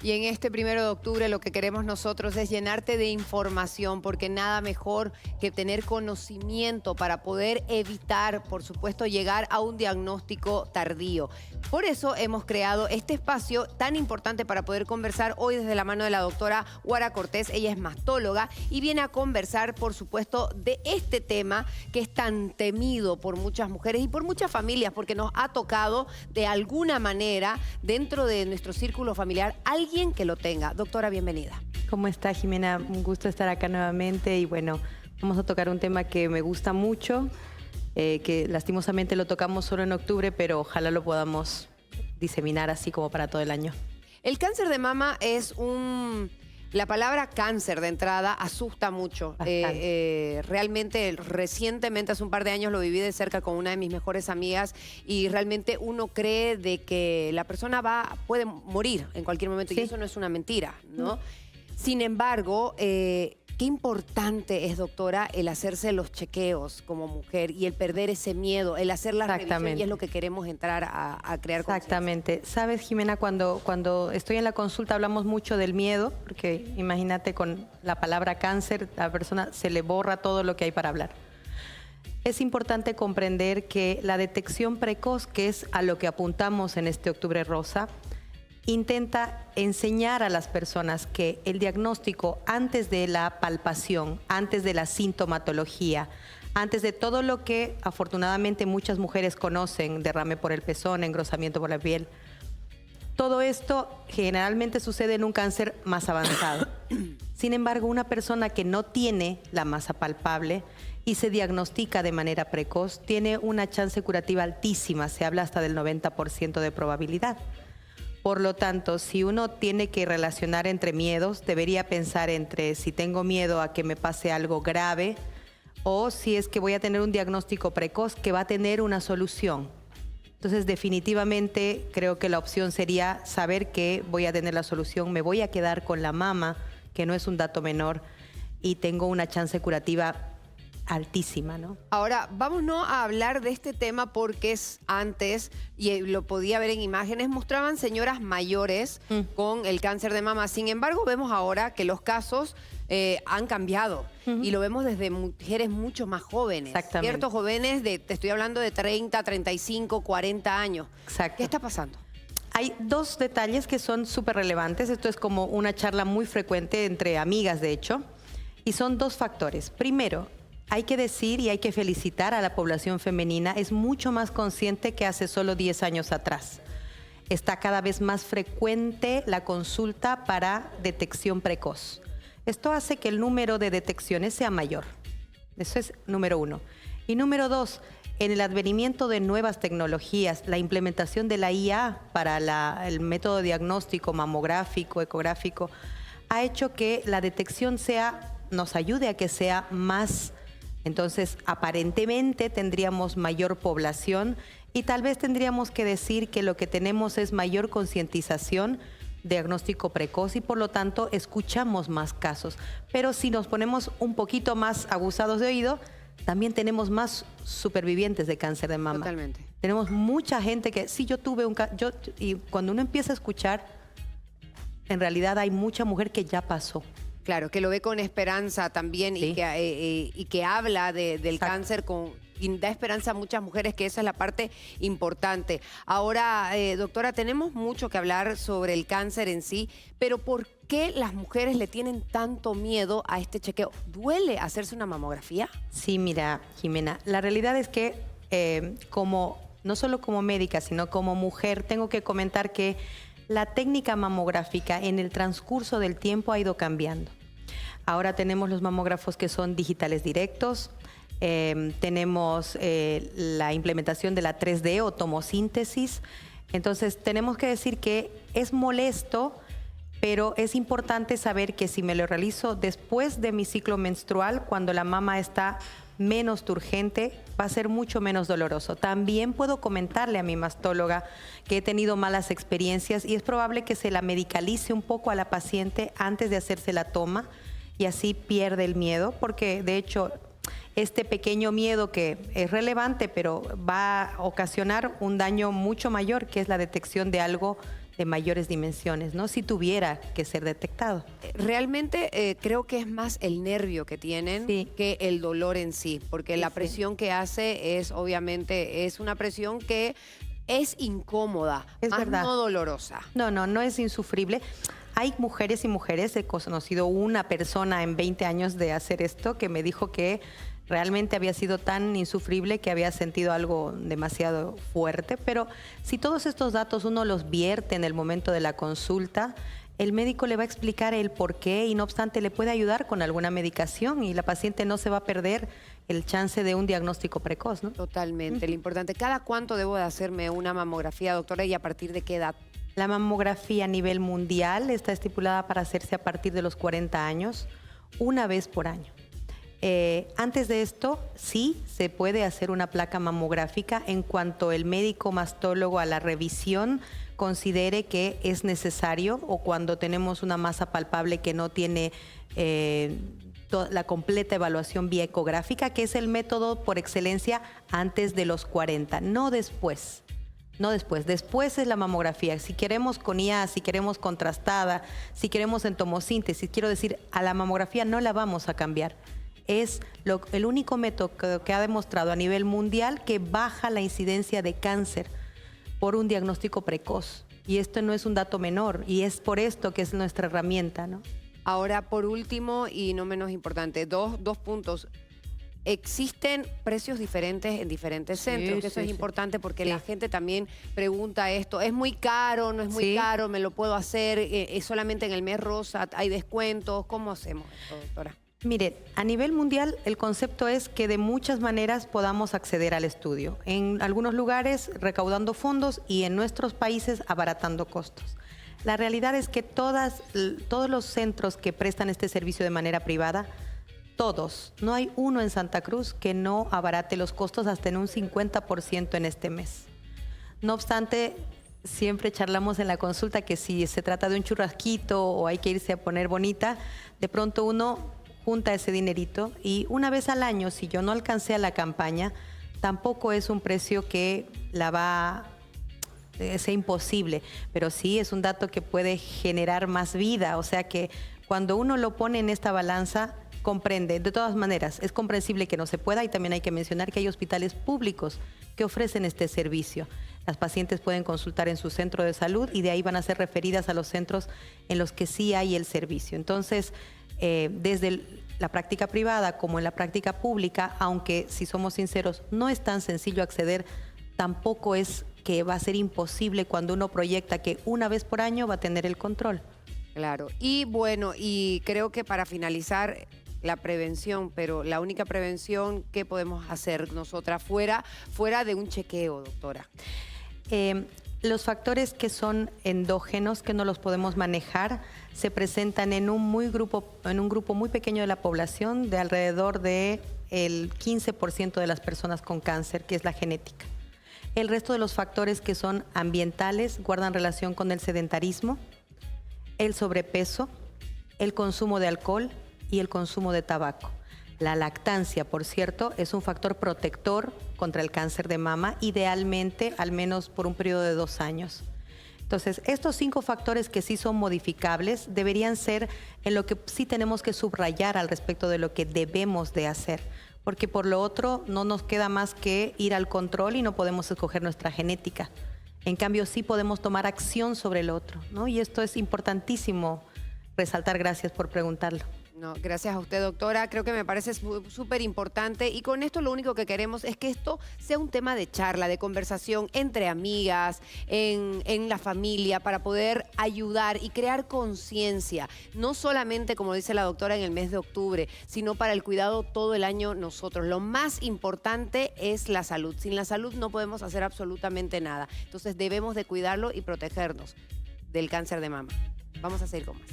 Y en este 1 de octubre lo que queremos nosotros es llenarte de información, porque nada mejor que tener conocimiento para poder evitar, por supuesto, llegar a un diagnóstico tardío. Por eso hemos creado este espacio tan importante para poder conversar hoy desde la mano de la doctora Guara Cortés. Ella es mastóloga y viene a conversar, por supuesto, de este tema que es tan temido por muchas mujeres y por muchas familias, porque nos ha tocado de alguna manera dentro de nuestro círculo familiar alguien que lo tenga. Doctora, bienvenida. ¿Cómo está, Jimena? Un gusto estar acá nuevamente y bueno, vamos a tocar un tema que me gusta mucho, que lastimosamente lo tocamos solo en octubre, pero ojalá lo podamos diseminar así como para todo el año. El cáncer de mama es La palabra cáncer de entrada asusta mucho. Realmente, recientemente, hace un par de años, lo viví de cerca con una de mis mejores amigas y realmente uno cree de que la persona puede morir en cualquier momento, sí. Y eso no es una mentira, ¿no? Sin embargo, qué importante es, doctora, el hacerse los chequeos como mujer y el perder ese miedo, el hacer la revisión, y es lo que queremos entrar a crear. Exactamente. Sabes, Jimena, cuando estoy en la consulta hablamos mucho del miedo, porque imagínate con la palabra cáncer, a la persona se le borra todo lo que hay para hablar. Es importante comprender que la detección precoz, que es a lo que apuntamos en este Octubre Rosa, intenta enseñar a las personas que el diagnóstico antes de la palpación, antes de la sintomatología, antes de todo lo que afortunadamente muchas mujeres conocen, derrame por el pezón, engrosamiento por la piel, todo esto generalmente sucede en un cáncer más avanzado. Sin embargo, una persona que no tiene la masa palpable y se diagnostica de manera precoz, tiene una chance curativa altísima, se habla hasta del 90% de probabilidad. Por lo tanto, si uno tiene que relacionar entre miedos, debería pensar entre si tengo miedo a que me pase algo grave o si es que voy a tener un diagnóstico precoz que va a tener una solución. Entonces, definitivamente creo que la opción sería saber que voy a tener la solución, me voy a quedar con la mama, que no es un dato menor, y tengo una chance curativa altísima, ¿no? Ahora, vámonos a hablar de este tema porque es antes, y lo podía ver en imágenes, mostraban señoras mayores con el cáncer de mama. Sin embargo, vemos ahora que los casos han cambiado y lo vemos desde mujeres mucho más jóvenes. Exactamente. Ciertos jóvenes, te estoy hablando de 30, 35, 40 años. Exacto. ¿Qué está pasando? Hay dos detalles que son súper relevantes. Esto es como una charla muy frecuente entre amigas, de hecho, y son dos factores. Primero, hay que decir y hay que felicitar a la población femenina, es mucho más consciente que hace solo 10 años atrás. Está cada vez más frecuente la consulta para detección precoz. Esto hace que el número de detecciones sea mayor. Eso es número uno. Y número dos, en el advenimiento de nuevas tecnologías, la implementación de la IA para el método diagnóstico mamográfico, ecográfico, ha hecho que la detección nos ayude a que sea más. Entonces, aparentemente tendríamos mayor población y tal vez tendríamos que decir que lo que tenemos es mayor concientización, diagnóstico precoz y por lo tanto escuchamos más casos. Pero si nos ponemos un poquito más aguzados de oído, también tenemos más supervivientes de cáncer de mama. Totalmente. Tenemos mucha gente que, sí, yo tuve un cáncer, y cuando uno empieza a escuchar, en realidad hay mucha mujer que ya pasó. Claro, que lo ve con esperanza también, sí. y que habla del cáncer y da esperanza a muchas mujeres, que esa es la parte importante. Ahora, doctora, tenemos mucho que hablar sobre el cáncer en sí, pero ¿por qué las mujeres le tienen tanto miedo a este chequeo? ¿Duele hacerse una mamografía? Sí, mira, Jimena, la realidad es que no solo como médica, sino como mujer, tengo que comentar que la técnica mamográfica en el transcurso del tiempo ha ido cambiando. Ahora tenemos los mamógrafos que son digitales directos, tenemos la implementación de la 3D o tomosíntesis. Entonces tenemos que decir que es molesto, pero es importante saber que si me lo realizo después de mi ciclo menstrual, cuando la mama está menos turgente, va a ser mucho menos doloroso. También puedo comentarle a mi mastóloga que he tenido malas experiencias y es probable que se la medicalice un poco a la paciente antes de hacerse la toma y así pierde el miedo, porque de hecho este pequeño miedo que es relevante, pero va a ocasionar un daño mucho mayor, que es la detección de algo de mayores dimensiones, ¿no? Si tuviera que ser detectado. Realmente creo que es más el nervio que tienen que el dolor en sí, porque la presión que hace es obviamente es una presión que es incómoda, Es más verdad. no dolorosa. No es insufrible. Hay mujeres y mujeres, he conocido una persona en 20 años de hacer esto que me dijo que realmente había sido tan insufrible que había sentido algo demasiado fuerte, pero si todos estos datos uno los vierte en el momento de la consulta, el médico le va a explicar el por qué y no obstante le puede ayudar con alguna medicación y la paciente no se va a perder el chance de un diagnóstico precoz, ¿no? Totalmente, lo importante. ¿Cada cuánto debo de hacerme una mamografía, doctora, y a partir de qué edad? La mamografía a nivel mundial está estipulada para hacerse a partir de los 40 años, una vez por año. Antes de esto, sí se puede hacer una placa mamográfica en cuanto el médico mastólogo a la revisión considere que es necesario o cuando tenemos una masa palpable que no tiene la completa evaluación vía ecográfica, que es el método por excelencia antes de los 40, no después. No después. Después es la mamografía. Si queremos con IA, si queremos contrastada, si queremos en tomosíntesis, quiero decir, a la mamografía no la vamos a cambiar. Es el único método que ha demostrado a nivel mundial que baja la incidencia de cáncer por un diagnóstico precoz. Y esto no es un dato menor y es por esto que es nuestra herramienta, ¿no? Ahora, por último y no menos importante, dos puntos. Existen precios diferentes en diferentes centros, que eso es importante porque la gente también pregunta esto, ¿es muy caro, no es muy caro, me lo puedo hacer, es solamente en el mes rosa, hay descuentos? ¿Cómo hacemos esto, doctora? Mire, a nivel mundial el concepto es que de muchas maneras podamos acceder al estudio. En algunos lugares recaudando fondos y en nuestros países abaratando costos. La realidad es que todos los centros que prestan este servicio de manera privada, todos, no hay uno en Santa Cruz que no abarate los costos hasta en un 50% en este mes. No obstante, siempre charlamos en la consulta que si se trata de un churrasquito o hay que irse a poner bonita, de pronto uno junta ese dinerito y una vez al año, si yo no alcancé a la campaña, tampoco es un precio que sea imposible, pero sí es un dato que puede generar más vida, o sea que cuando uno lo pone en esta balanza, comprende. De todas maneras, es comprensible que no se pueda y también hay que mencionar que hay hospitales públicos que ofrecen este servicio. Las pacientes pueden consultar en su centro de salud y de ahí van a ser referidas a los centros en los que sí hay el servicio. Entonces, desde la práctica privada como en la práctica pública, aunque si somos sinceros, no es tan sencillo acceder, tampoco es que va a ser imposible cuando uno proyecta que una vez por año va a tener el control. Claro, y bueno, y creo que para finalizar la prevención, pero la única prevención que podemos hacer nosotras fuera de un chequeo, doctora. Los factores que son endógenos, que no los podemos manejar, se presentan en un grupo muy pequeño de la población, de alrededor del 15% de las personas con cáncer, que es la genética. El resto de los factores que son ambientales guardan relación con el sedentarismo, el sobrepeso, el consumo de alcohol y el consumo de tabaco. La lactancia, por cierto, es un factor protector contra el cáncer de mama, idealmente al menos por un periodo de 2 años. Entonces, estos 5 factores que sí son modificables deberían ser en lo que sí tenemos que subrayar al respecto de lo que debemos de hacer, porque por lo otro no nos queda más que ir al control y no podemos escoger nuestra genética. En cambio, sí podemos tomar acción sobre el otro, ¿no? Y esto es importantísimo resaltar. Gracias por preguntarlo. No, gracias a usted, doctora. Creo que me parece súper importante y con esto lo único que queremos es que esto sea un tema de charla, de conversación entre amigas, en la familia, para poder ayudar y crear conciencia. No solamente, como dice la doctora, en el mes de octubre, sino para el cuidado todo el año nosotros. Lo más importante es la salud. Sin la salud no podemos hacer absolutamente nada. Entonces debemos de cuidarlo y protegernos del cáncer de mama. Vamos a seguir con más.